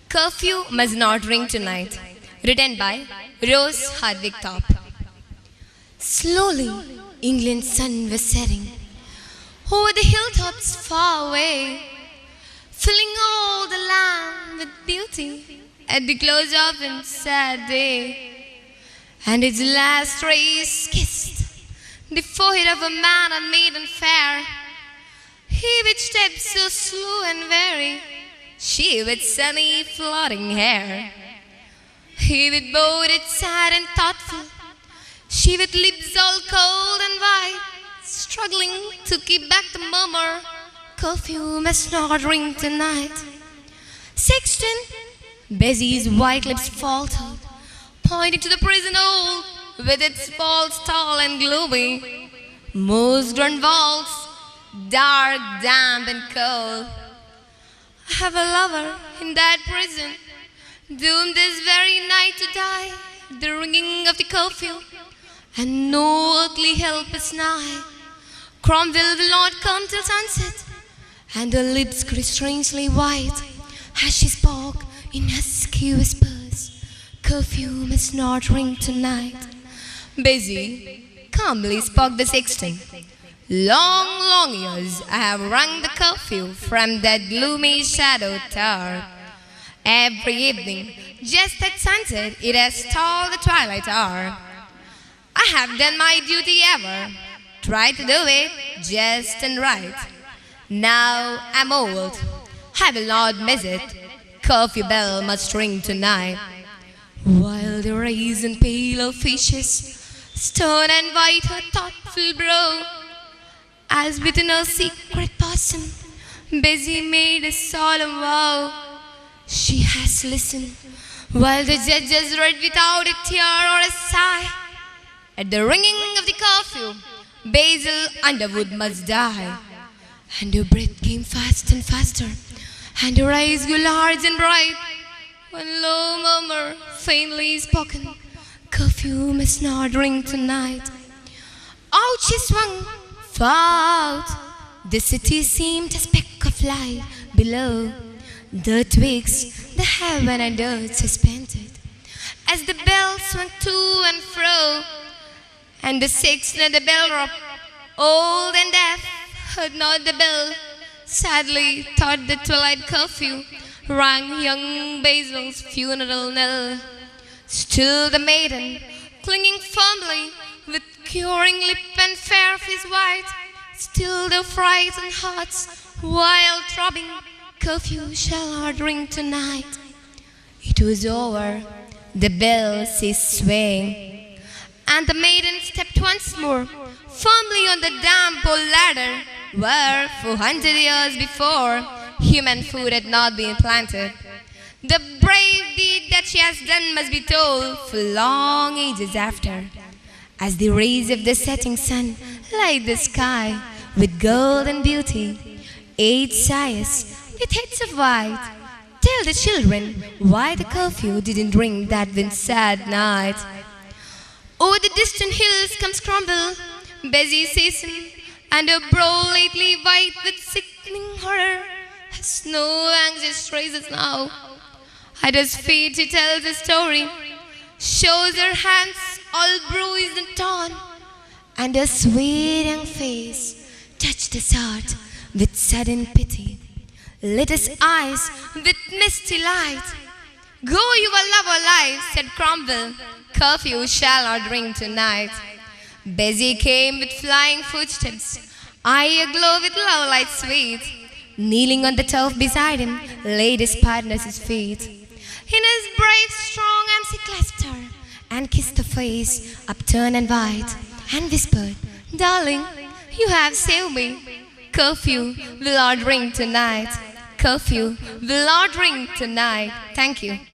Curfew Must Not Ring Tonight. Written by Rose Hardwick Top. Slowly, England's sun was setting over the hilltops far away, filling all the land with beauty at the close of a sad day. And its last rays kissed the forehead of a man and maiden fair. He with steps so slow and wary, she with sunny floating hair. He with boded sad and thoughtful, she with lips all cold and white, struggling to keep back the murmur, curfew must not ring tonight. Sexton, Bessie's white lips faltered, pointing to the prison old, with its walls tall and gloomy, moss-grown walls, dark, damp and cold. I have a lover in that prison, doomed this very night to die, the ringing of the curfew, and no earthly help is nigh. Cromwell will not come till sunset, and her lips grew strangely white as she spoke in husky whispers, curfew must not ring tonight. Bessie, calmly spoke the sexton. Long, long years I have rung the curfew from that gloomy shadow tower. Every evening, just at sunset, it has tolled the twilight hour. I have done my duty ever, tried to do it just and right. Now I'm old, I will not miss it, curfew bell must ring tonight. While the raisin pale of fishes, stern and white her thoughtful brow, as within her secret bosom, Bessie made a solemn vow. She has listened while the judges read without a tear or a sigh. At the ringing of the curfew, Basil Underwood must die. And her breath came fast and faster, and her eyes grew large and bright, when low murmur faintly spoken, curfew must not ring tonight. Out she swung, far out, the city seemed a speck of light below. The twigs, the heaven and earth suspended, as the bell swung to and fro, and the sexton at the bell rope, old and deaf, heard not the bell, sadly thought the twilight curfew rang young Basil's funeral knell. Still the maiden, clinging firmly, with curing lip and fair face white, still their frightened hearts, while throbbing, curfew shall not ring tonight. It was over, the bell ceased swaying, and the maiden stepped once more, firmly on the damp old ladder, where 400 years before, human foot had not been planted. The brave deed that she has done must be told for long ages after, as the rays of the setting sun light the sky with gold and beauty. 8 sires with heads of white tell the children why the curfew didn't ring that one sad night. Over the distant hills comes Cromwell, Bessie Season, and her brow lately white with sickening horror, has no anxious traces now. At his feet she tells a story, shows her hands all bruised and torn, and her sweet young face touched his heart with sudden pity, lit his eyes with misty light. Go your lover life, said Cromwell, curfew shall not ring tonight. Bessie came with flying footsteps, eye aglow with love light sweet, kneeling on the turf beside him, laid his partner at his feet. In his brave strong arms he clasped her, and kissed her face, upturned and white, and whispered, darling, you have saved me. Curfew will not ring tonight. Curfew will not ring tonight. Thank you.